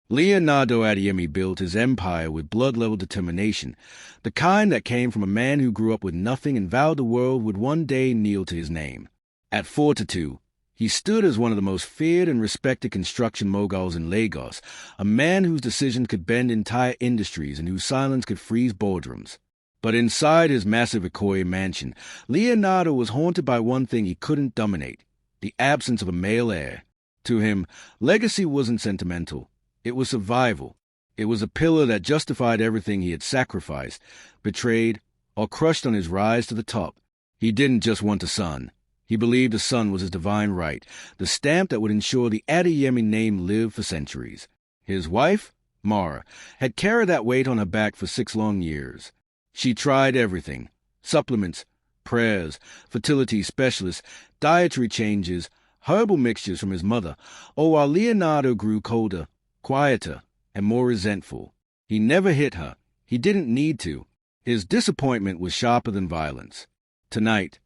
Leonardo Adeyemi built his empire with blood-level determination, the kind that came from a man who grew up with nothing and vowed the world would one day kneel to his name. At 4'2", he stood as one of the most feared and respected construction moguls in Lagos, a man whose decisions could bend entire industries and whose silence could freeze boardrooms. But inside his massive Ikoyi mansion, Leonardo was haunted by one thing he couldn't dominate: the absence of a male heir. To him, legacy wasn't sentimental. It was survival. It was a pillar that justified everything he had sacrificed, betrayed, or crushed on his rise to the top. He didn't just want a son. He believed a son was his divine right, the stamp that would ensure the Adeyemi name lived for centuries. His wife, Mara, had carried that weight on her back for 6 long years. She tried everything: supplements, prayers, fertility specialists, dietary changes, herbal mixtures from his mother, all while Leonardo grew colder, quieter, and more resentful. He never hit her. He didn't need to. His disappointment was sharper than violence. Tonight,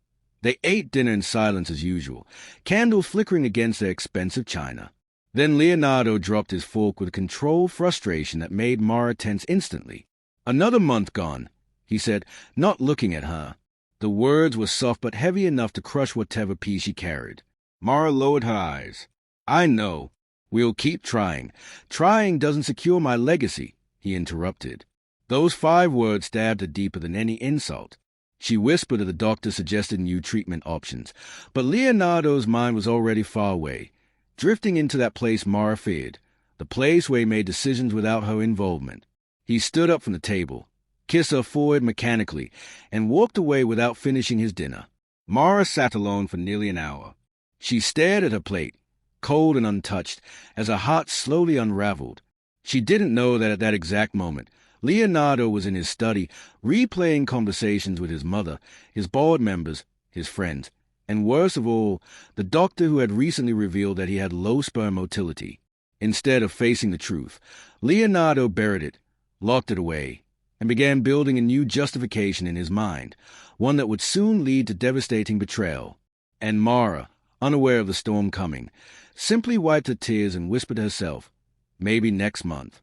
they ate dinner in silence as usual, candles flickering against their expensive china. Then Leonardo dropped his fork with a controlled frustration that made Mara tense instantly. "Another month gone," he said, not looking at her. The words were soft but heavy enough to crush whatever peace she carried. Mara lowered her eyes. "I know. We'll keep trying. Trying doesn't secure my legacy," he interrupted. Those 5 words stabbed her deeper than any insult. She whispered that the doctor suggested new treatment options, but Leonardo's mind was already far away, drifting into that place Mara feared, the place where he made decisions without her involvement. He stood up from the table, kissed her forehead mechanically, and walked away without finishing his dinner. Mara sat alone for nearly an hour. She stared at her plate, cold and untouched, as her heart slowly unraveled. She didn't know that at that exact moment, Leonardo was in his study, replaying conversations with his mother, his board members, his friends, and worst of all, the doctor who had recently revealed that he had low sperm motility. Instead of facing the truth, Leonardo buried it, locked it away, and began building a new justification in his mind, one that would soon lead to devastating betrayal. And Mara, unaware of the storm coming, simply wiped her tears and whispered to herself, "Maybe next month."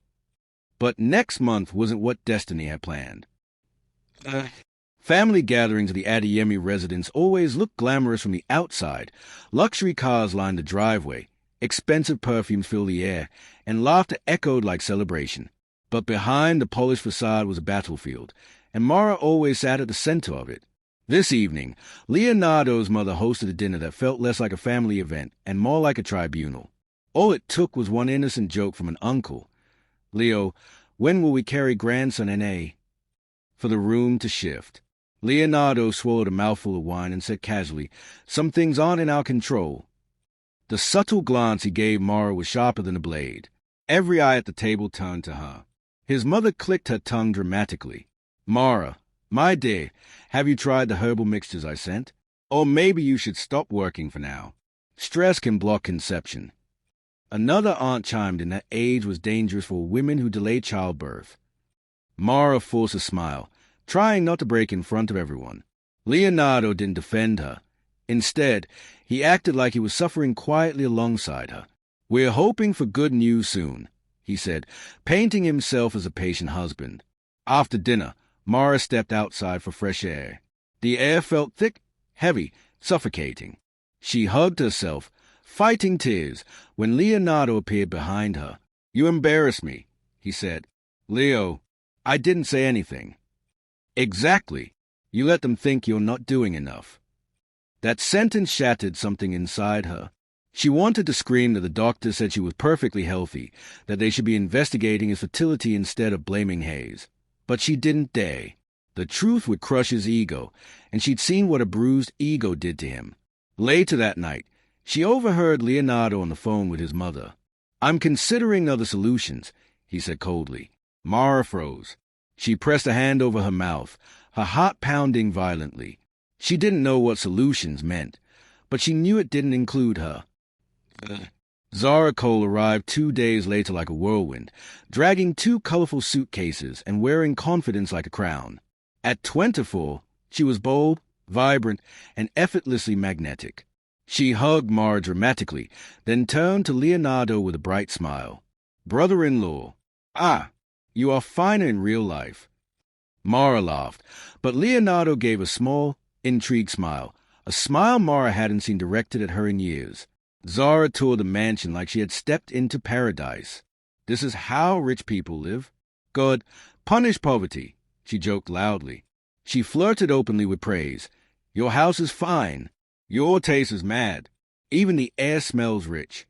But next month wasn't what destiny had planned. Family gatherings at the Adeyemi residence always looked glamorous from the outside. Luxury cars lined the driveway, expensive perfumes filled the air, and laughter echoed like celebration. But behind the polished facade was a battlefield, and Mara always sat at the center of it. This evening, Leonardo's mother hosted a dinner that felt less like a family event and more like a tribunal. All it took was one innocent joke from an uncle. "Leo, when will we carry grandson N.A.?" For the room to shift. Leonardo swallowed a mouthful of wine and said casually, "Some things aren't in our control." The subtle glance he gave Mara was sharper than a blade. Every eye at the table turned to her. His mother clicked her tongue dramatically. "Mara, my dear, have you tried the herbal mixtures I sent? Or maybe you should stop working for now. Stress can block conception." Another aunt chimed in that age was dangerous for women who delayed childbirth. Mara forced a smile, trying not to break in front of everyone. Leonardo didn't defend her. Instead, he acted like he was suffering quietly alongside her. "We're hoping for good news soon," he said, painting himself as a patient husband. After dinner, Mara stepped outside for fresh air. The air felt thick, heavy, suffocating. She hugged herself, fighting tears, when Leonardo appeared behind her. "You embarrass me," he said. "Leo, I didn't say anything." "Exactly. You let them think you're not doing enough." That sentence shattered something inside her. She wanted to scream that the doctor said she was perfectly healthy, that they should be investigating his fertility instead of blaming Hayes. But she didn't dare. The truth would crush his ego, and she'd seen what a bruised ego did to him. Later that night, she overheard Leonardo on the phone with his mother. "I'm considering other solutions," he said coldly. Mara froze. She pressed a hand over her mouth, her heart pounding violently. She didn't know what solutions meant, but she knew it didn't include her. Zara Cole arrived 2 days later like a whirlwind, dragging 2 colorful suitcases and wearing confidence like a crown. At 24, she was bold, vibrant, and effortlessly magnetic. She hugged Mara dramatically, then turned to Leonardo with a bright smile. Brother-in-law. Ah, you are finer in real life. Mara laughed, but Leonardo gave a small, intrigued smile, a smile Mara hadn't seen directed at her in years. Zara toured the mansion like she had stepped into paradise. This is how rich people live. God, punish poverty, she joked loudly. She flirted openly with praise. Your house is fine. Your taste is mad. Even the air smells rich.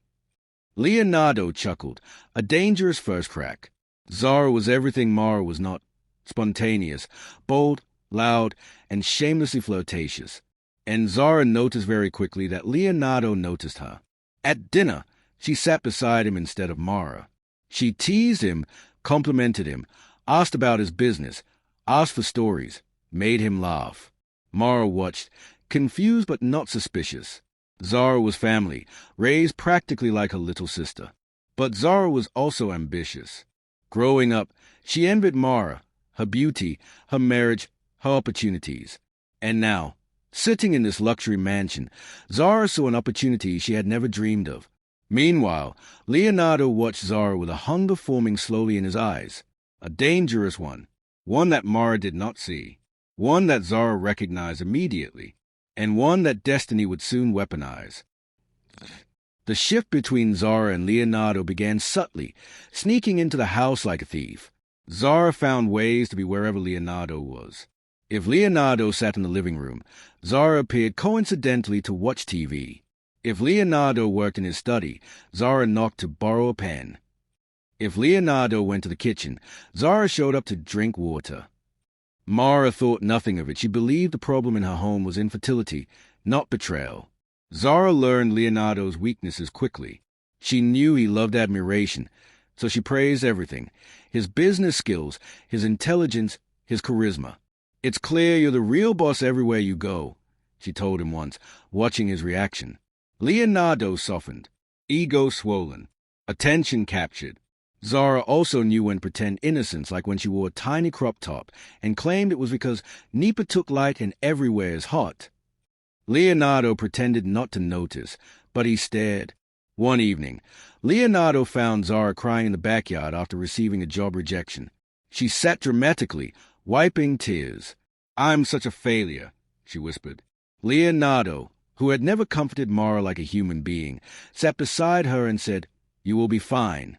Leonardo chuckled, a dangerous first crack. Zara was everything Mara was not. Spontaneous, bold, loud, and shamelessly flirtatious. And Zara noticed very quickly that Leonardo noticed her. At dinner, she sat beside him instead of Mara. She teased him, complimented him, asked about his business, asked for stories, made him laugh. Mara watched, confused but not suspicious. Zara was family, raised practically like her little sister. But Zara was also ambitious. Growing up, she envied Mara, her beauty, her marriage, her opportunities. And now, sitting in this luxury mansion, Zara saw an opportunity she had never dreamed of. Meanwhile, Leonardo watched Zara with a hunger forming slowly in his eyes. A dangerous one that Mara did not see, one that Zara recognized immediately, and one that destiny would soon weaponize. The shift between Zara and Leonardo began subtly, sneaking into the house like a thief. Zara found ways to be wherever Leonardo was. If Leonardo sat in the living room, Zara appeared coincidentally to watch TV. If Leonardo worked in his study, Zara knocked to borrow a pen. If Leonardo went to the kitchen, Zara showed up to drink water. Mara thought nothing of it. She believed the problem in her home was infertility, not betrayal. Zara learned Leonardo's weaknesses quickly. She knew he loved admiration, so she praised everything: his business skills, his intelligence, his charisma. "It's clear you're the real boss everywhere you go," she told him once, watching his reaction. Leonardo softened, ego swollen, attention captured. Zara also knew when to pretend innocence, like when she wore a tiny crop top and claimed it was because Nipa took light and everywhere is hot. Leonardo pretended not to notice, but he stared. One evening, Leonardo found Zara crying in the backyard after receiving a job rejection. She sat dramatically, wiping tears. "I'm such a failure," she whispered. Leonardo, who had never comforted Mara like a human being, sat beside her and said, "You will be fine."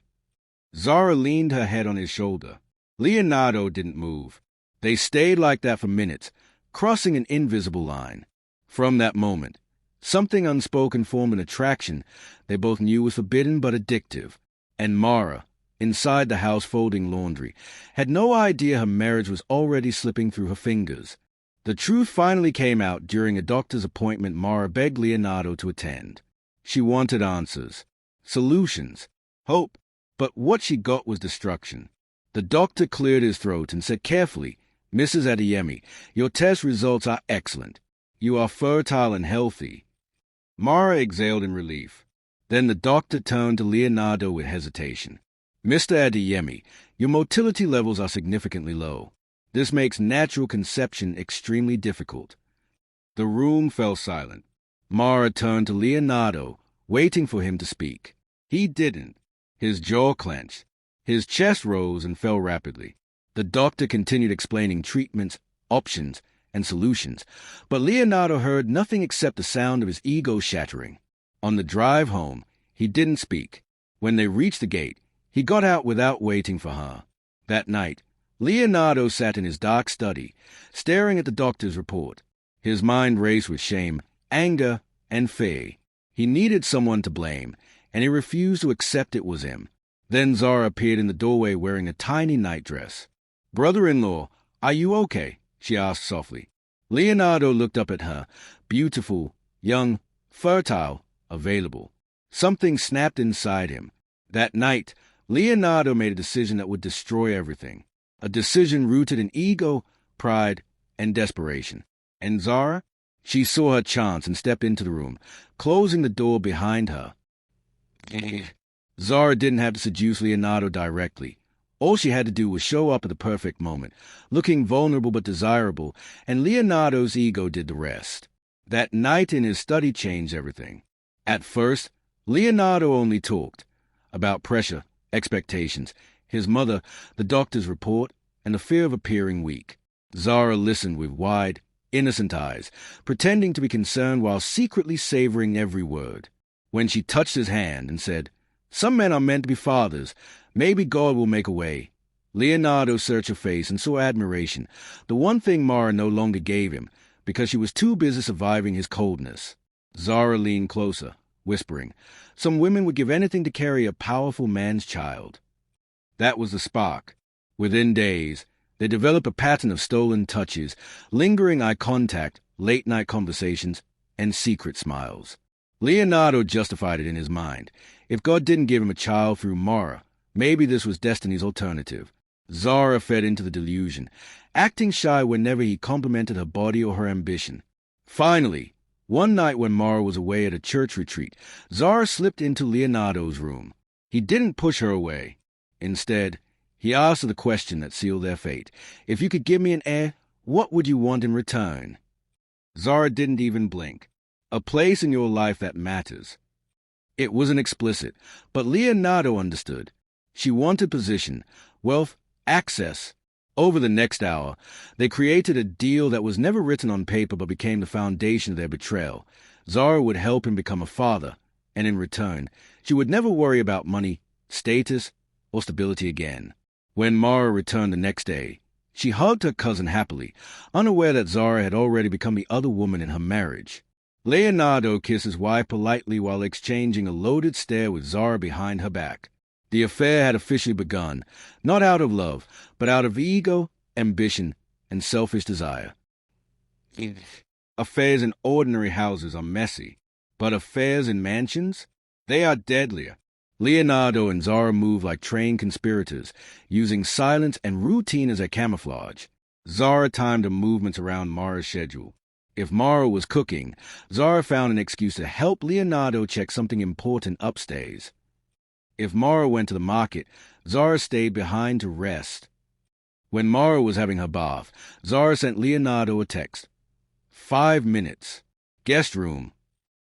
Zara leaned her head on his shoulder. Leonardo didn't move. They stayed like that for minutes, crossing an invisible line. From that moment, something unspoken formed an attraction they both knew was forbidden but addictive. And Mara, inside the house folding laundry, had no idea her marriage was already slipping through her fingers. The truth finally came out during a doctor's appointment Mara begged Leonardo to attend. She wanted answers, solutions, hope, but what she got was destruction. The doctor cleared his throat and said carefully, "Mrs. Adeyemi, your test results are excellent. You are fertile and healthy." Mara exhaled in relief. Then the doctor turned to Leonardo with hesitation. "Mr. Adeyemi, your motility levels are significantly low. This makes natural conception extremely difficult." The room fell silent. Mara turned to Leonardo, waiting for him to speak. He didn't. His jaw clenched. His chest rose and fell rapidly. The doctor continued explaining treatments, options, and solutions, but Leonardo heard nothing except the sound of his ego shattering. On the drive home, he didn't speak. When they reached the gate, he got out without waiting for her. That night, Leonardo sat in his dark study, staring at the doctor's report. His mind raced with shame, anger, and fear. He needed someone to blame, and he refused to accept it was him. Then Zara appeared in the doorway wearing a tiny nightdress. "Brother-in-law, are you okay?" she asked softly. Leonardo looked up at her, beautiful, young, fertile, available. Something snapped inside him. That night, Leonardo made a decision that would destroy everything. A decision rooted in ego, pride, and desperation. And Zara? She saw her chance and stepped into the room, closing the door behind her. Zara didn't have to seduce Leonardo directly. All she had to do was show up at the perfect moment, looking vulnerable but desirable, and Leonardo's ego did the rest. That night in his study changed everything. At first, Leonardo only talked about pressure, expectations, his mother, the doctor's report, and the fear of appearing weak. Zara listened with wide, innocent eyes, pretending to be concerned while secretly savoring every word. When she touched his hand and said, "Some men are meant to be fathers. Maybe God will make a way," Leonardo searched her face and saw admiration, the one thing Mara no longer gave him, because she was too busy surviving his coldness. Zara leaned closer, whispering, "Some women would give anything to carry a powerful man's child." That was the spark. Within days, they developed a pattern of stolen touches, lingering eye contact, late-night conversations, and secret smiles. Leonardo justified it in his mind. If God didn't give him a child through Mara, maybe this was destiny's alternative. Zara fed into the delusion, acting shy whenever he complimented her body or her ambition. Finally, one night when Mara was away at a church retreat, Zara slipped into Leonardo's room. He didn't push her away. Instead, he asked her the question that sealed their fate. "If you could give me an heir, what would you want in return?" Zara didn't even blink. "A place in your life that matters." It wasn't explicit, but Leonardo understood. She wanted position, wealth, access. Over the next hour, they created a deal that was never written on paper but became the foundation of their betrayal. Zara would help him become a father, and in return, she would never worry about money, status, or stability again. When Mara returned the next day, she hugged her cousin happily, unaware that Zara had already become the other woman in her marriage. Leonardo kissed his wife politely while exchanging a loaded stare with Zara behind her back. The affair had officially begun, not out of love, but out of ego, ambition, and selfish desire. Affairs in ordinary houses are messy, but affairs in mansions? They are deadlier. Leonardo and Zara moved like trained conspirators, using silence and routine as their camouflage. Zara timed her movements around Mara's schedule. If Mara was cooking, Zara found an excuse to help Leonardo check something important upstairs. If Mara went to the market, Zara stayed behind to rest. When Mara was having her bath, Zara sent Leonardo a text. 5 minutes. Guest room.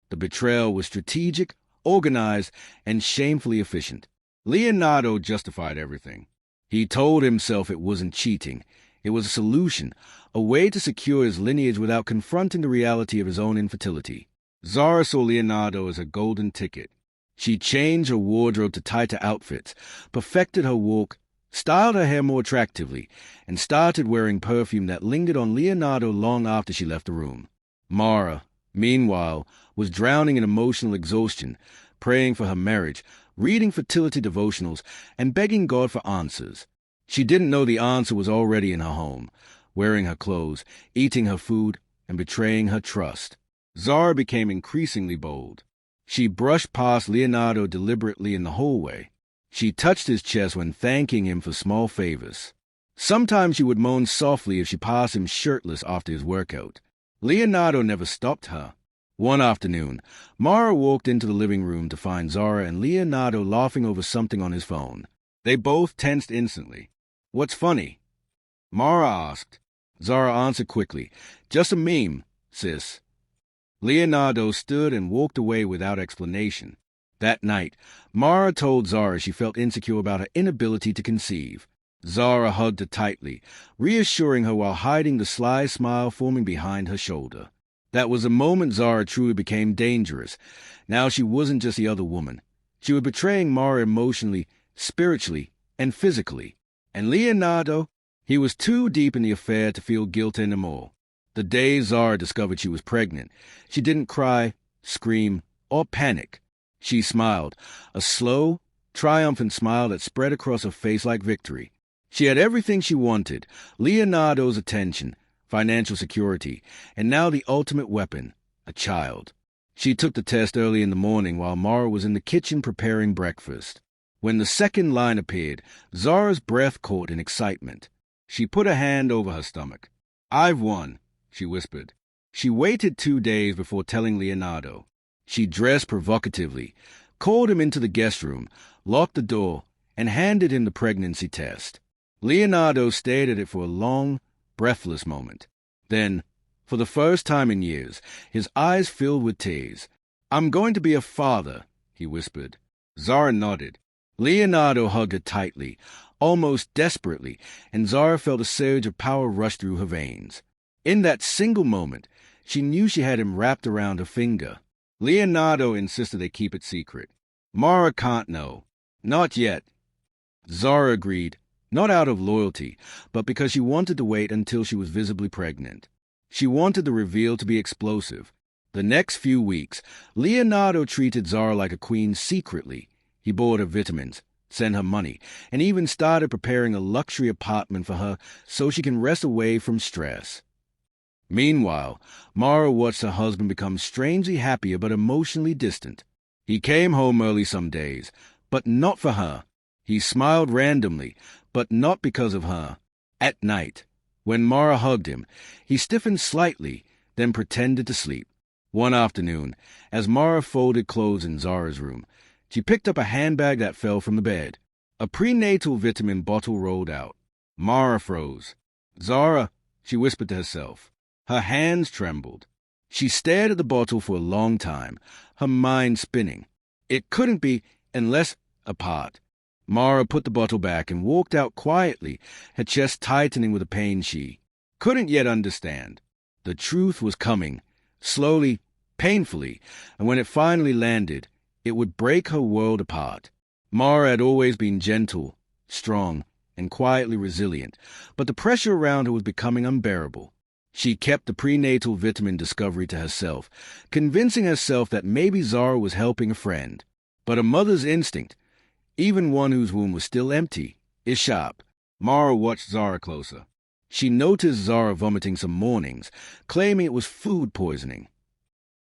The betrayal was strategic, organized, and shamefully efficient. Leonardo justified everything. He told himself it wasn't cheating. It was a solution, a way to secure his lineage without confronting the reality of his own infertility. Zara saw Leonardo as a golden ticket. She changed her wardrobe to tighter outfits, perfected her walk, styled her hair more attractively, and started wearing perfume that lingered on Leonardo long after she left the room. Mara, meanwhile, was drowning in emotional exhaustion, praying for her marriage, reading fertility devotionals, and begging God for answers. She didn't know the answer was already in her home, wearing her clothes, eating her food, and betraying her trust. Zara became increasingly bold. She brushed past Leonardo deliberately in the hallway. She touched his chest when thanking him for small favors. Sometimes she would moan softly if she passed him shirtless after his workout. Leonardo never stopped her. One afternoon, Mara walked into the living room to find Zara and Leonardo laughing over something on his phone. They both tensed instantly. "What's funny?" Mara asked. Zara answered quickly. "Just a meme, sis." Leonardo stood and walked away without explanation. That night, Mara told Zara she felt insecure about her inability to conceive. Zara hugged her tightly, reassuring her while hiding the sly smile forming behind her shoulder. That was the moment Zara truly became dangerous. Now she wasn't just the other woman. She was betraying Mara emotionally, spiritually, and physically. And Leonardo, he was too deep in the affair to feel guilt anymore. The day Zara discovered she was pregnant, she didn't cry, scream, or panic. She smiled, a slow, triumphant smile that spread across her face like victory. She had everything she wanted, Leonardo's attention, financial security, and now the ultimate weapon, a child. She took the test early in the morning while Mara was in the kitchen preparing breakfast. When the second line appeared, Zara's breath caught in excitement. She put a hand over her stomach. "I've won," she whispered. She waited 2 days before telling Leonardo. She dressed provocatively, called him into the guest room, locked the door, and handed him the pregnancy test. Leonardo stared at it for a long, breathless moment. Then, for the first time in years, his eyes filled with tears. "I'm going to be a father," he whispered. Zara nodded. Leonardo hugged her tightly, almost desperately, and Zara felt a surge of power rush through her veins. In that single moment, she knew she had him wrapped around her finger. Leonardo insisted they keep it secret. Mara can't know. Not yet. Zara agreed, not out of loyalty, but because she wanted to wait until she was visibly pregnant. She wanted the reveal to be explosive. The next few weeks, Leonardo treated Zara like a queen secretly. He bought her vitamins, sent her money, and even started preparing a luxury apartment for her so she can rest away from stress. Meanwhile, Mara watched her husband become strangely happier but emotionally distant. He came home early some days, but not for her. He smiled randomly, but not because of her. At night, when Mara hugged him, he stiffened slightly, then pretended to sleep. One afternoon, as Mara folded clothes in Zara's room, she picked up a handbag that fell from the bed. A prenatal vitamin bottle rolled out. Mara froze. "Zara," she whispered to herself. Her hands trembled. She stared at the bottle for a long time, her mind spinning. It couldn't be unless apart. Mara put the bottle back and walked out quietly, her chest tightening with a pain she couldn't yet understand. The truth was coming, slowly, painfully, and when it finally landed, it would break her world apart. Mara had always been gentle, strong, and quietly resilient, but the pressure around her was becoming unbearable. She kept the prenatal vitamin discovery to herself, convincing herself that maybe Zara was helping a friend. But a mother's instinct, even one whose womb was still empty, is sharp. Mara watched Zara closer. She noticed Zara vomiting some mornings, claiming it was food poisoning.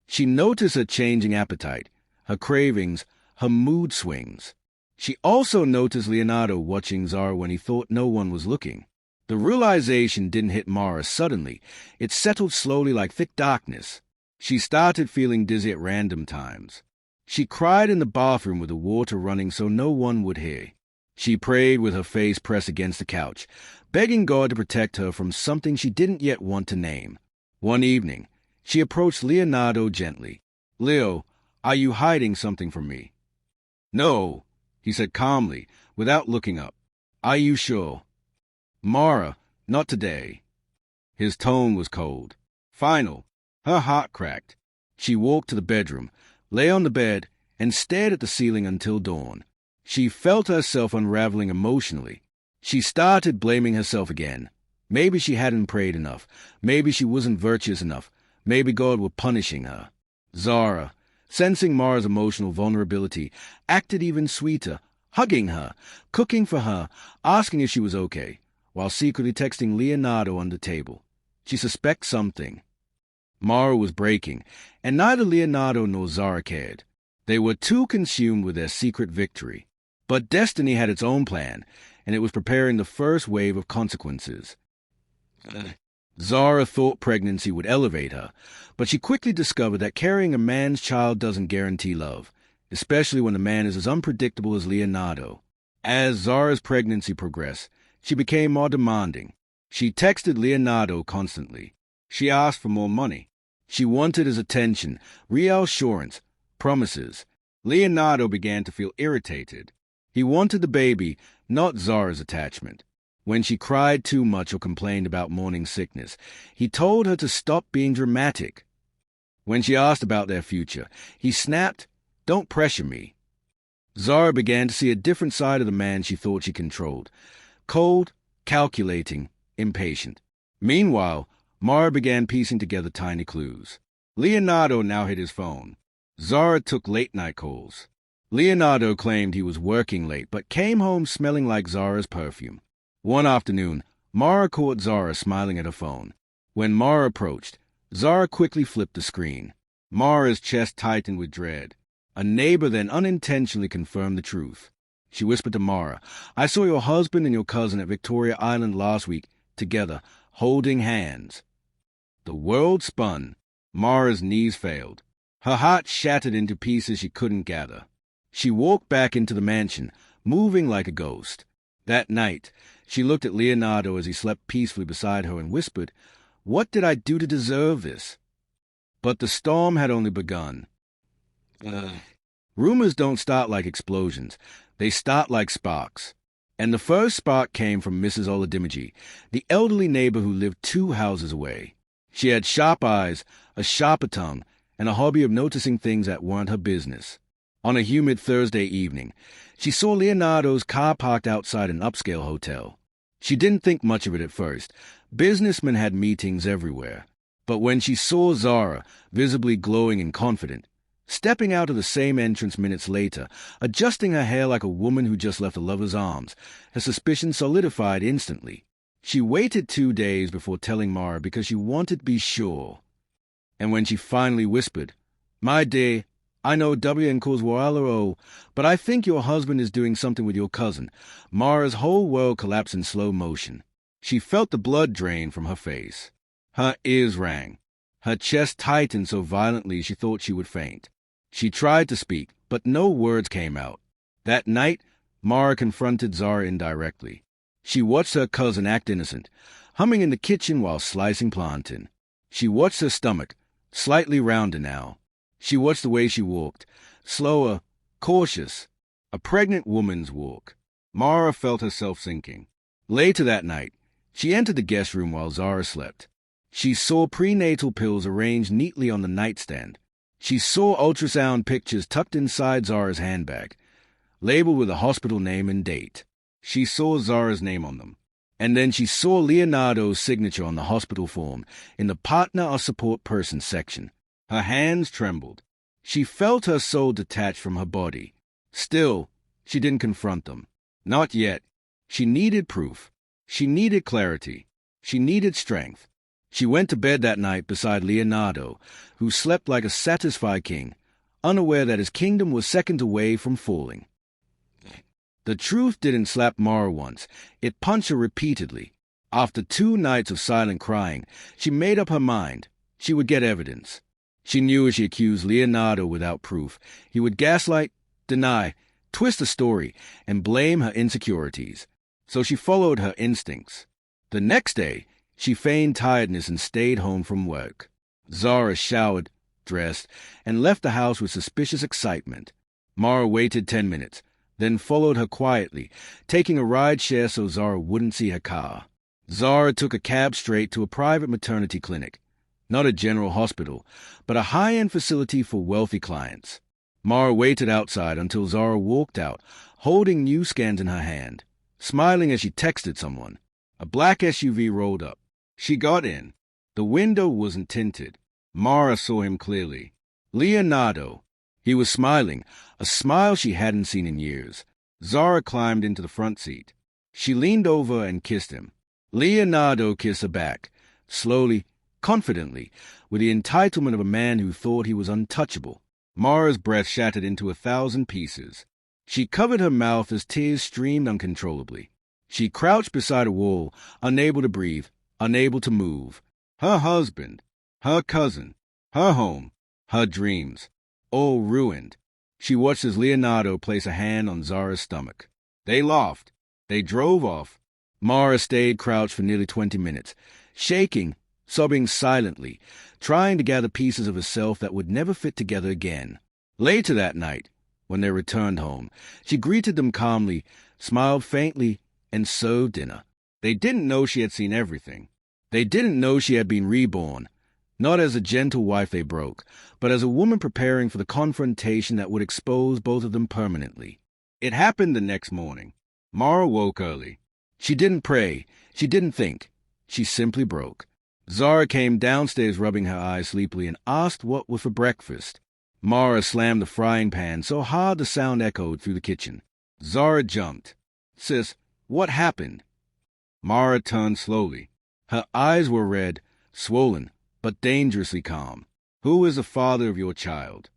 She noticed her changing appetite, her cravings, her mood swings. She also noticed Leonardo watching Zara when he thought no one was looking. The realization didn't hit Mara suddenly. It settled slowly like thick darkness. She started feeling dizzy at random times. She cried in the bathroom with the water running so no one would hear. She prayed with her face pressed against the couch, begging God to protect her from something she didn't yet want to name. One evening, she approached Leonardo gently. "Leo, are you hiding something from me?" "No," he said calmly, without looking up. "Are you sure?" "Mara, not today." His tone was cold. Final. Her heart cracked. She walked to the bedroom, lay on the bed, and stared at the ceiling until dawn. She felt herself unraveling emotionally. She started blaming herself again. Maybe she hadn't prayed enough. Maybe she wasn't virtuous enough. Maybe God were punishing her. Zara, sensing Mara's emotional vulnerability, acted even sweeter, hugging her, cooking for her, asking if she was okay, while secretly texting Leonardo on the table. She suspects something. Mara was breaking, and neither Leonardo nor Zara cared. They were too consumed with their secret victory. But destiny had its own plan, and it was preparing the first wave of consequences. Zara thought pregnancy would elevate her, but she quickly discovered that carrying a man's child doesn't guarantee love, especially when the man is as unpredictable as Leonardo. As Zara's pregnancy progressed, she became more demanding. She texted Leonardo constantly. She asked for more money. She wanted his attention, reassurance, promises. Leonardo began to feel irritated. He wanted the baby, not Zara's attachment. When she cried too much or complained about morning sickness, he told her to stop being dramatic. When she asked about their future, he snapped, "Don't pressure me." Zara began to see a different side of the man she thought she controlled. Cold, calculating, impatient. Meanwhile, Mara began piecing together tiny clues. Leonardo now hid his phone. Zara took late-night calls. Leonardo claimed he was working late, but came home smelling like Zara's perfume. One afternoon, Mara caught Zara smiling at her phone. When Mara approached, Zara quickly flipped the screen. Mara's chest tightened with dread. A neighbor then unintentionally confirmed the truth. She whispered to Mara, "I saw your husband and your cousin at Victoria Island last week, together, holding hands." The world spun. Mara's knees failed. Her heart shattered into pieces she couldn't gather. She walked back into the mansion, moving like a ghost. That night, she looked at Leonardo as he slept peacefully beside her and whispered, "What did I do to deserve this?" But the storm had only begun. Rumors don't start like explosions. They start like sparks. And the first spark came from Mrs. Oladimiji, the elderly neighbor who lived 2 houses away. She had sharp eyes, a sharper tongue, and a hobby of noticing things that weren't her business. On a humid Thursday evening, she saw Leonardo's car parked outside an upscale hotel. She didn't think much of it at first. Businessmen had meetings everywhere. But when she saw Zara, visibly glowing and confident, stepping out of the same entrance minutes later, adjusting her hair like a woman who just left a lover's arms, her suspicion solidified instantly. She waited 2 days before telling Mara because she wanted to be sure. And when she finally whispered, "My dear, I know WN calls Wallaro, but I think your husband is doing something with your cousin," Mara's whole world collapsed in slow motion. She felt the blood drain from her face. Her ears rang. Her chest tightened so violently she thought she would faint. She tried to speak, but no words came out. That night, Mara confronted Zara indirectly. She watched her cousin act innocent, humming in the kitchen while slicing plantain. She watched her stomach, slightly rounder now. She watched the way she walked, slower, cautious, a pregnant woman's walk. Mara felt herself sinking. Later that night, she entered the guest room while Zara slept. She saw prenatal pills arranged neatly on the nightstand. She saw ultrasound pictures tucked inside Zara's handbag, labeled with a hospital name and date. She saw Zara's name on them. And then she saw Leonardo's signature on the hospital form in the partner or support person section. Her hands trembled. She felt her soul detached from her body. Still, she didn't confront them. Not yet. She needed proof. She needed clarity. She needed strength. She went to bed that night beside Leonardo, who slept like a satisfied king, unaware that his kingdom was seconds away from falling. The truth didn't slap Mara once. It punched her repeatedly. After 2 nights of silent crying, she made up her mind. She would get evidence. She knew if she accused Leonardo without proof, he would gaslight, deny, twist the story, and blame her insecurities. So she followed her instincts. The next day, she feigned tiredness and stayed home from work. Zara showered, dressed, and left the house with suspicious excitement. Mara waited 10 minutes, then followed her quietly, taking a ride share so Zara wouldn't see her car. Zara took a cab straight to a private maternity clinic. Not a general hospital, but a high-end facility for wealthy clients. Mara waited outside until Zara walked out, holding news scans in her hand, smiling as she texted someone. A black SUV rolled up. She got in. The window wasn't tinted. Mara saw him clearly. Leonardo. He was smiling, a smile she hadn't seen in years. Zara climbed into the front seat. She leaned over and kissed him. Leonardo kissed her back, slowly, confidently, with the entitlement of a man who thought he was untouchable. Mara's breath shattered into 1,000 pieces. She covered her mouth as tears streamed uncontrollably. She crouched beside a wall, unable to breathe, unable to move. Her husband, her cousin, her home, her dreams, all ruined. She watched as Leonardo place a hand on Zara's stomach. They laughed. They drove off. Mara stayed crouched for nearly 20 minutes, shaking, sobbing silently, trying to gather pieces of herself that would never fit together again. Later that night, when they returned home, she greeted them calmly, smiled faintly, and served dinner. They didn't know she had seen everything. They didn't know she had been reborn, not as a gentle wife they broke, but as a woman preparing for the confrontation that would expose both of them permanently. It happened the next morning. Mara woke early. She didn't pray. She didn't think. She simply broke. Zara came downstairs rubbing her eyes sleepily and asked what was for breakfast. Mara slammed the frying pan so hard the sound echoed through the kitchen. Zara jumped. "Sis, what happened?" Mara turned slowly. Her eyes were red, swollen, but dangerously calm. "Who is the father of your child?"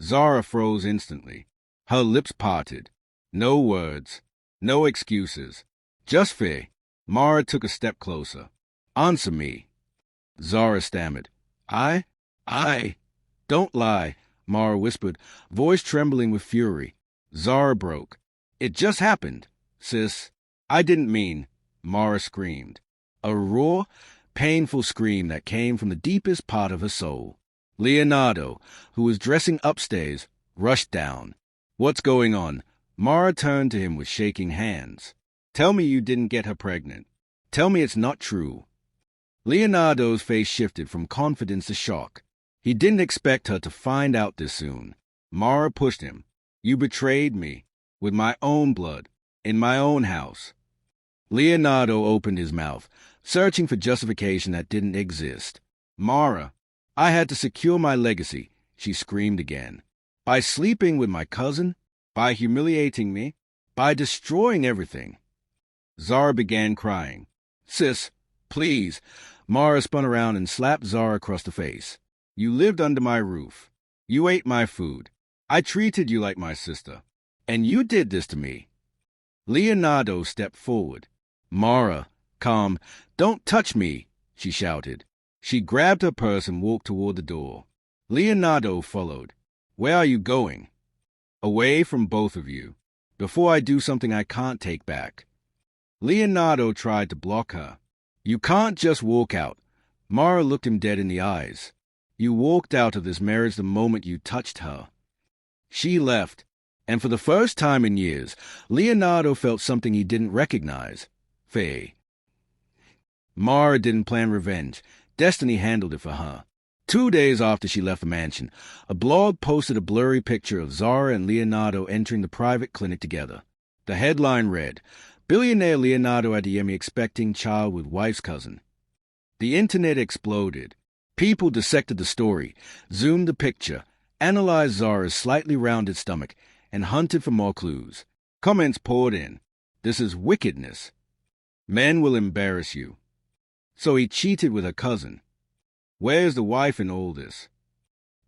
Zara froze instantly. Her lips parted. No words. No excuses. Just fear. Mara took a step closer. "Answer me." Zara stammered. I? Don't lie," Mara whispered, voice trembling with fury. Zara broke. "It just happened, sis." "I didn't mean," Mara screamed. A raw, painful scream that came from the deepest part of her soul. Leonardo, who was dressing upstairs, rushed down. "What's going on?" Mara turned to him with shaking hands. Tell me you didn't get her pregnant. Tell me it's not true. Leonardo's face shifted from confidence to shock. He didn't expect her to find out this soon. Mara pushed him. You betrayed me. With my own blood. In my own house. Leonardo opened his mouth, searching for justification that didn't exist. Mara, I had to secure my legacy, she screamed again. By sleeping with my cousin? By humiliating me? By destroying everything? Zara began crying. Sis, please. Mara spun around and slapped Zara across the face. You lived under my roof. You ate my food. I treated you like my sister. And you did this to me. Leonardo stepped forward. Mara, calm. Don't touch me, she shouted. She grabbed her purse and walked toward the door. Leonardo followed. Where are you going? Away from both of you. Before I do something I can't take back. Leonardo tried to block her. You can't just walk out. Mara looked him dead in the eyes. You walked out of this marriage the moment you touched her. She left, and for the first time in years, Leonardo felt something he didn't recognize. Faye. Mara didn't plan revenge. Destiny handled it for her. 2 days after she left the mansion, a blog posted a blurry picture of Zara and Leonardo entering the private clinic together. The headline read, Billionaire Leonardo Adeyemi expecting child with wife's cousin. The internet exploded. People dissected the story, zoomed the picture, analyzed Zara's slightly rounded stomach, and hunted for more clues. Comments poured in. This is wickedness. Men will embarrass you. So he cheated with her cousin. Where's the wife in all this?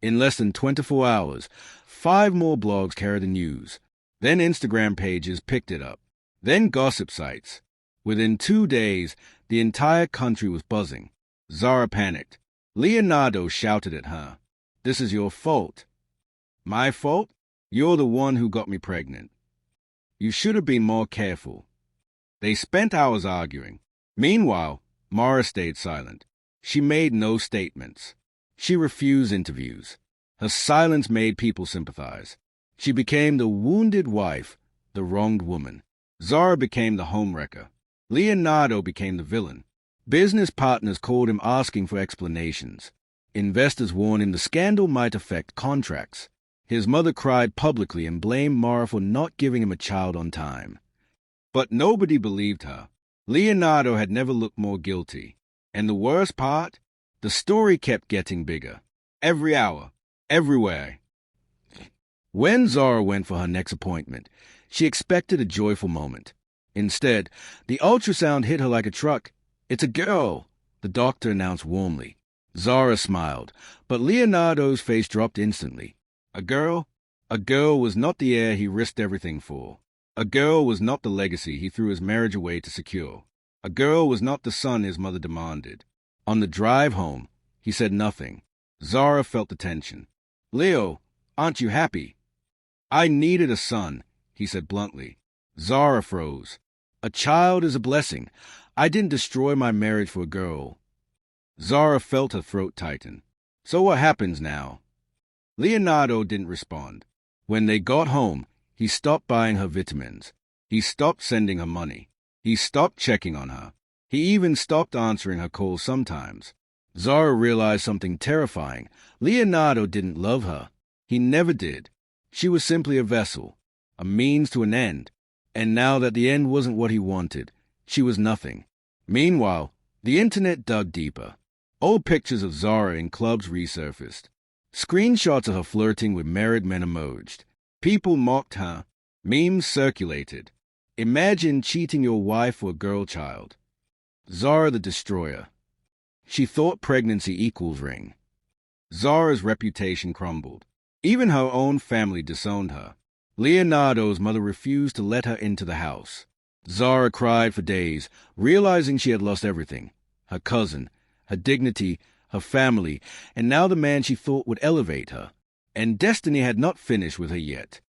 In less than 24 hours, 5 more blogs carried the news. Then Instagram pages picked it up. Then gossip sites. Within 2 days, the entire country was buzzing. Zara panicked. Leonardo shouted at her. This is your fault. My fault? You're the one who got me pregnant. You should have been more careful. They spent hours arguing. Meanwhile, Mara stayed silent. She made no statements. She refused interviews. Her silence made people sympathize. She became the wounded wife, the wronged woman. Zara became the homewrecker. Leonardo became the villain. Business partners called him asking for explanations. Investors warned him the scandal might affect contracts. His mother cried publicly and blamed Mara for not giving him a child on time. But nobody believed her. Leonardo had never looked more guilty. And the worst part? The story kept getting bigger. Every hour. Everywhere. When Zara went for her next appointment, she expected a joyful moment. Instead, the ultrasound hit her like a truck. It's a girl, the doctor announced warmly. Zara smiled, but Leonardo's face dropped instantly. A girl? A girl was not the heir he risked everything for. A girl was not the legacy he threw his marriage away to secure. A girl was not the son his mother demanded. On the drive home, he said nothing. Zara felt the tension. Leo, aren't you happy? I needed a son, he said bluntly. Zara froze. A child is a blessing. I didn't destroy my marriage for a girl. Zara felt her throat tighten. So what happens now? Leonardo didn't respond. When they got home, he stopped buying her vitamins. He stopped sending her money. He stopped checking on her. He even stopped answering her calls sometimes. Zara realized something terrifying. Leonardo didn't love her. He never did. She was simply a vessel, a means to an end. And now that the end wasn't what he wanted, she was nothing. Meanwhile, the internet dug deeper. Old pictures of Zara in clubs resurfaced. Screenshots of her flirting with married men emerged. People mocked her. Memes circulated. Imagine cheating your wife for a girl child. Zara the destroyer. She thought pregnancy equals ring. Zara's reputation crumbled. Even her own family disowned her. Leonardo's mother refused to let her into the house. Zara cried for days, realizing she had lost everything. Her cousin, her dignity, her family, and now the man she thought would elevate her. And destiny had not finished with her yet.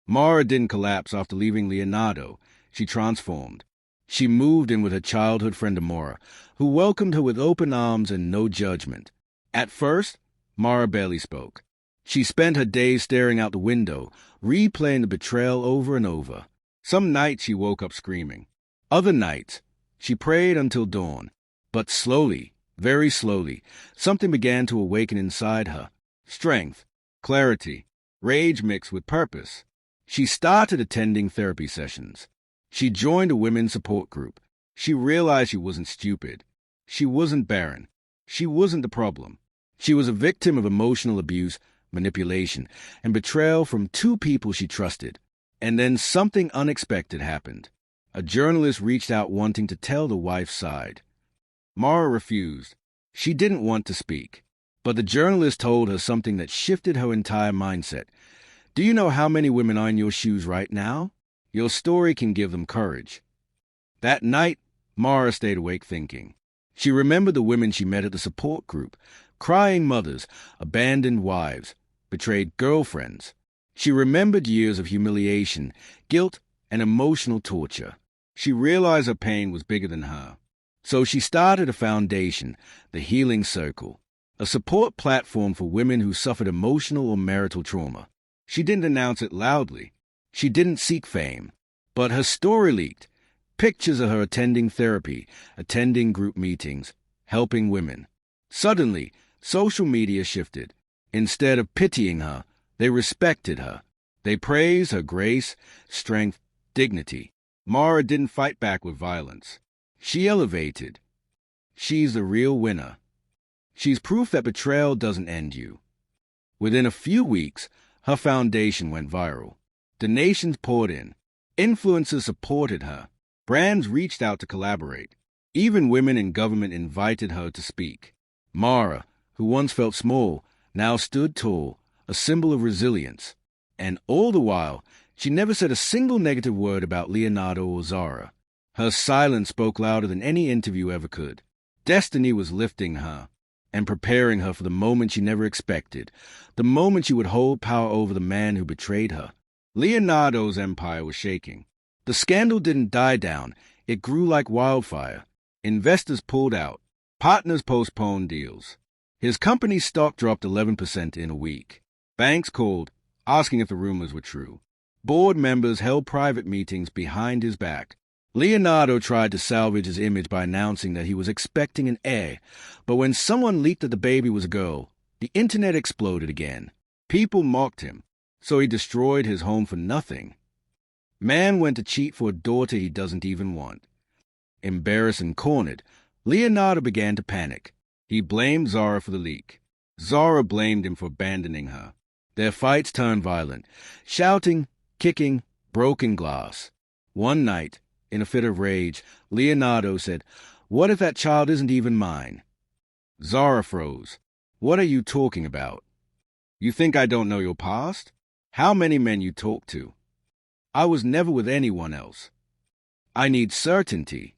Mara didn't collapse after leaving Leonardo. She transformed. She moved in with her childhood friend Amora, who welcomed her with open arms and no judgment. At first, Mara barely spoke. She spent her days staring out the window, replaying the betrayal over and over. Some nights she woke up screaming. Other nights, she prayed until dawn. But slowly, very slowly, something began to awaken inside her. Strength, clarity, rage mixed with purpose. She started attending therapy sessions. She joined a women's support group. She realized she wasn't stupid. She wasn't barren. She wasn't the problem. She was a victim of emotional abuse, manipulation, and betrayal from two people she trusted. And then something unexpected happened. A journalist reached out wanting to tell the wife's side. Mara refused. She didn't want to speak. But the journalist told her something that shifted her entire mindset. Do you know how many women are in your shoes right now? Your story can give them courage. That night, Mara stayed awake thinking. She remembered the women she met at the support group, crying mothers, abandoned wives, betrayed girlfriends. She remembered years of humiliation, guilt, and emotional torture. She realized her pain was bigger than her. So she started a foundation, the Healing Circle, a support platform for women who suffered emotional or marital trauma. She didn't announce it loudly. She didn't seek fame. But her story leaked. Pictures of her attending therapy, attending group meetings, helping women. Suddenly, social media shifted. Instead of pitying her, they respected her. They praised her grace, strength, dignity. Mara didn't fight back with violence. She elevated. She's the real winner. She's proof that betrayal doesn't end you. Within a few weeks, her foundation went viral. Donations poured in. Influencers supported her. Brands reached out to collaborate. Even women in government invited her to speak. Mara, who once felt small, now stood tall, a symbol of resilience. And all the while, she never said a single negative word about Leonardo or Zara. Her silence spoke louder than any interview ever could. Destiny was lifting her and preparing her for the moment she never expected, the moment she would hold power over the man who betrayed her. Leonardo's empire was shaking. The scandal didn't die down. It grew like wildfire. Investors pulled out. Partners postponed deals. His company's stock dropped 11% in a week. Banks called, asking if the rumors were true. Board members held private meetings behind his back. Leonardo tried to salvage his image by announcing that he was expecting an heir, but when someone leaked that the baby was a girl, the internet exploded again. People mocked him, so he destroyed his home for nothing. Man went to cheat for a daughter he doesn't even want. Embarrassed and cornered, Leonardo began to panic. He blamed Zara for the leak. Zara blamed him for abandoning her. Their fights turned violent, shouting, kicking, broken glass. One night, in a fit of rage, Leonardo said, "What if that child isn't even mine?" Zara froze. "What are you talking about? You think I don't know your past? How many men you talk to? I was never with anyone else. I need certainty."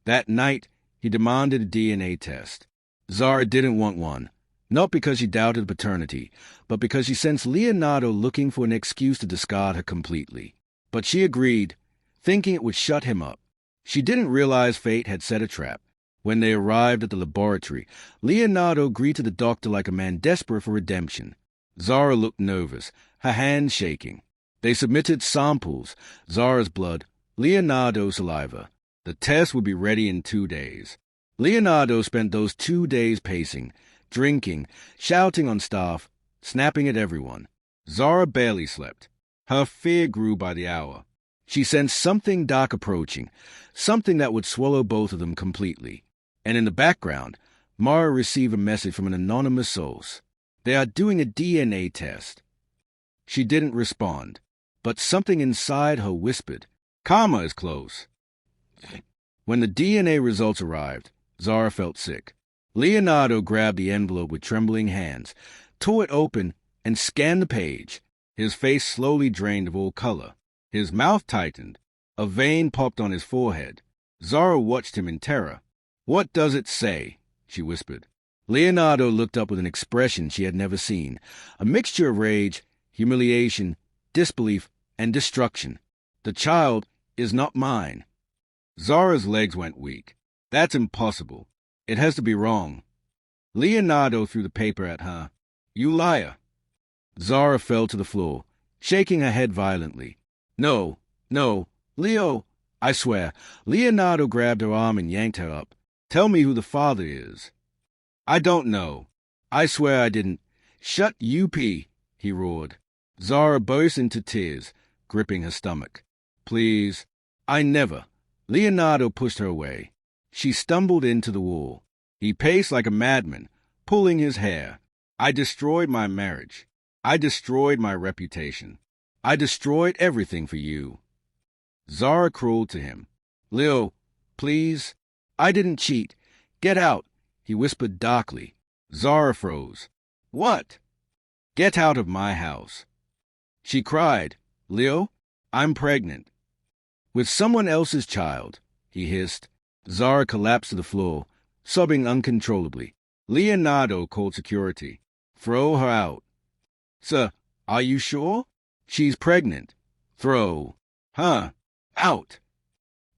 That night, he demanded a DNA test. Zara didn't want one, not because she doubted paternity, but because she sensed Leonardo looking for an excuse to discard her completely. But she agreed, thinking it would shut him up. She didn't realize fate had set a trap. When they arrived at the laboratory, Leonardo greeted the doctor like a man desperate for redemption. Zara looked nervous, her hands shaking. They submitted samples, Zara's blood, Leonardo's saliva. The test would be ready in 2 days. Leonardo spent those 2 days pacing, drinking, shouting on staff, snapping at everyone. Zara barely slept. Her fear grew by the hour. She sensed something dark approaching, something that would swallow both of them completely. And in the background, Mara received a message from an anonymous source. "They are doing a DNA test." She didn't respond, but something inside her whispered, "Karma is close." When the DNA results arrived, Zara felt sick. Leonardo grabbed the envelope with trembling hands, tore it open, and scanned the page. His face slowly drained of all color. His mouth tightened. A vein popped on his forehead. Zara watched him in terror. "What does it say?" she whispered. Leonardo looked up with an expression she had never seen, a mixture of rage, humiliation, disbelief, and destruction. "The child is not mine." Zara's legs went weak. "That's impossible. It has to be wrong." Leonardo threw the paper at her. "You liar." Zara fell to the floor, shaking her head violently. No, no, Leo, I swear. Leonardo grabbed her arm and yanked her up. Tell me who the father is. I don't know. I swear I didn't. Shut up, he roared. Zara burst into tears, gripping her stomach. Please. I never. Leonardo pushed her away. She stumbled into the wall. He paced like a madman, pulling his hair. I destroyed my marriage. I destroyed my reputation. I destroyed everything for you. Zara crawled to him. Leo, please. I didn't cheat. Get out, he whispered darkly. Zara froze. What? Get out of my house. She cried. Leo, I'm pregnant. With someone else's child, he hissed. Zara collapsed to the floor, sobbing uncontrollably. Leonardo called security. Throw her out. Sir, are you sure? She's pregnant. Throw. Huh. Out.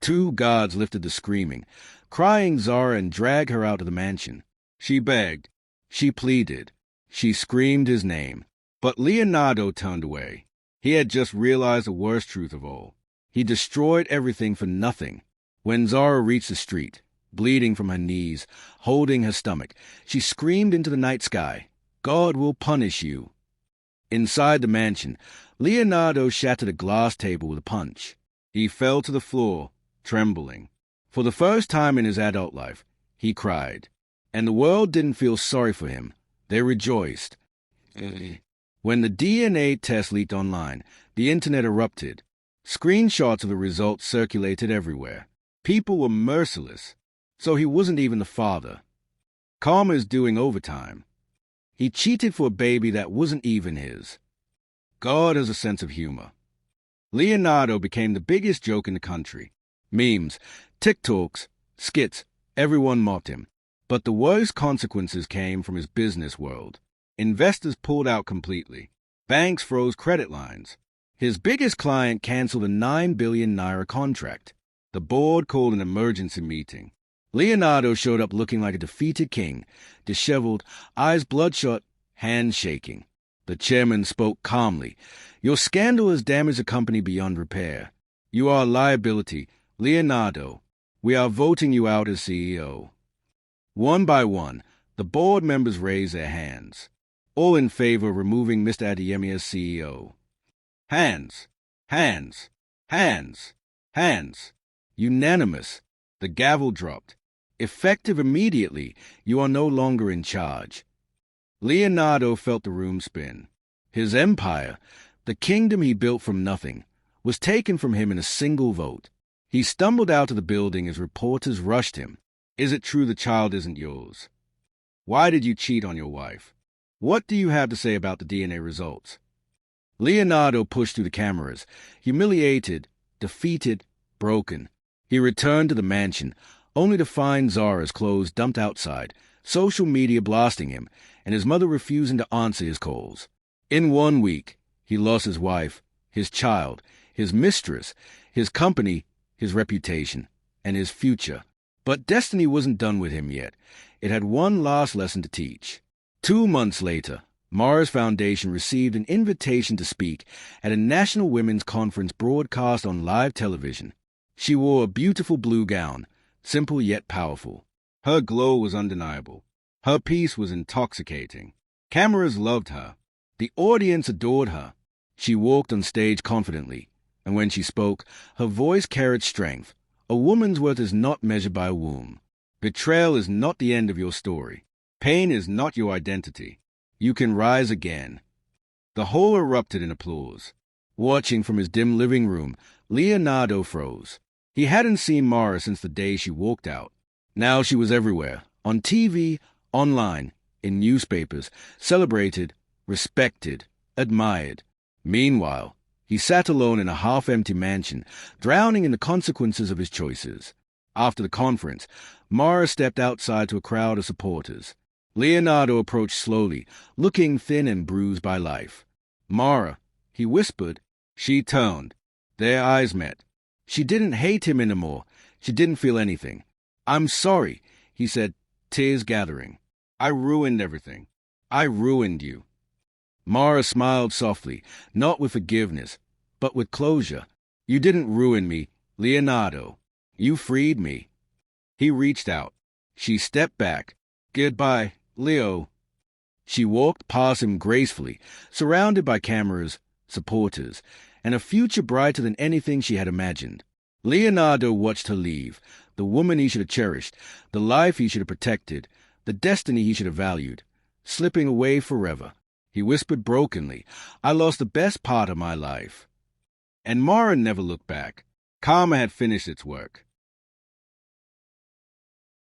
2 guards lifted the screaming, crying Zara and dragged her out of the mansion. She begged. She pleaded. She screamed his name. But Leonardo turned away. He had just realized the worst truth of all. He destroyed everything for nothing. When Zara reached the street, bleeding from her knees, holding her stomach, she screamed into the night sky, God will punish you. Inside the mansion, Leonardo shattered a glass table with a punch. He fell to the floor, trembling. For the first time in his adult life, he cried. And the world didn't feel sorry for him. They rejoiced. When the DNA test leaked online, the internet erupted. Screenshots of the results circulated everywhere. People were merciless. So he wasn't even the father. Karma is doing overtime. He cheated for a baby that wasn't even his. God has a sense of humor. Leonardo became the biggest joke in the country. Memes, TikToks, skits, everyone mocked him. But the worst consequences came from his business world. Investors pulled out completely. Banks froze credit lines. His biggest client canceled a 9 billion naira contract. The board called an emergency meeting. Leonardo showed up looking like a defeated king, disheveled, eyes bloodshot, hands shaking. The chairman spoke calmly. Your scandal has damaged the company beyond repair. You are a liability. Leonardo, we are voting you out as CEO. One by one, the board members raised their hands, all in favor of removing Mr. Adeyemi as CEO. Hands, hands, hands, hands. Unanimous. The gavel dropped. Effective immediately, you are no longer in charge. Leonardo felt the room spin. His empire, the kingdom he built from nothing, was taken from him in a single vote. He stumbled out of the building as reporters rushed him. Is it true the child isn't yours? Why did you cheat on your wife? What do you have to say about the DNA results? Leonardo pushed through the cameras, humiliated, defeated, broken. He returned to the mansion, only to find Zara's clothes dumped outside, social media blasting him, and his mother refusing to answer his calls. In 1 week, he lost his wife, his child, his mistress, his company, his reputation, and his future. But destiny wasn't done with him yet. It had one last lesson to teach. 2 months later, Mars Foundation received an invitation to speak at a National Women's Conference broadcast on live television. She wore a beautiful blue gown, simple yet powerful. Her glow was undeniable. Her peace was intoxicating. Cameras loved her. The audience adored her. She walked on stage confidently, and when she spoke, her voice carried strength. A woman's worth is not measured by a womb. Betrayal is not the end of your story. Pain is not your identity. You can rise again. The hall erupted in applause. Watching from his dim living room, Leonardo froze. He hadn't seen Mara since the day she walked out. Now she was everywhere, on TV, online, in newspapers, celebrated, respected, admired. Meanwhile, he sat alone in a half-empty mansion, drowning in the consequences of his choices. After the conference, Mara stepped outside to a crowd of supporters. Leonardo approached slowly, looking thin and bruised by life. Mara, he whispered. She turned. Their eyes met. She didn't hate him anymore. She didn't feel anything. I'm sorry, he said, tears gathering. I ruined everything. I ruined you. Mara smiled softly, not with forgiveness, but with closure. You didn't ruin me, Leonardo. You freed me. He reached out. She stepped back. Goodbye, Leo. She walked past him gracefully, surrounded by cameras, supporters, and a future brighter than anything she had imagined. Leonardo watched her leave, the woman he should have cherished, the life he should have protected, the destiny he should have valued, slipping away forever. He whispered brokenly, I lost the best part of my life. And Mara never looked back. Karma had finished its work.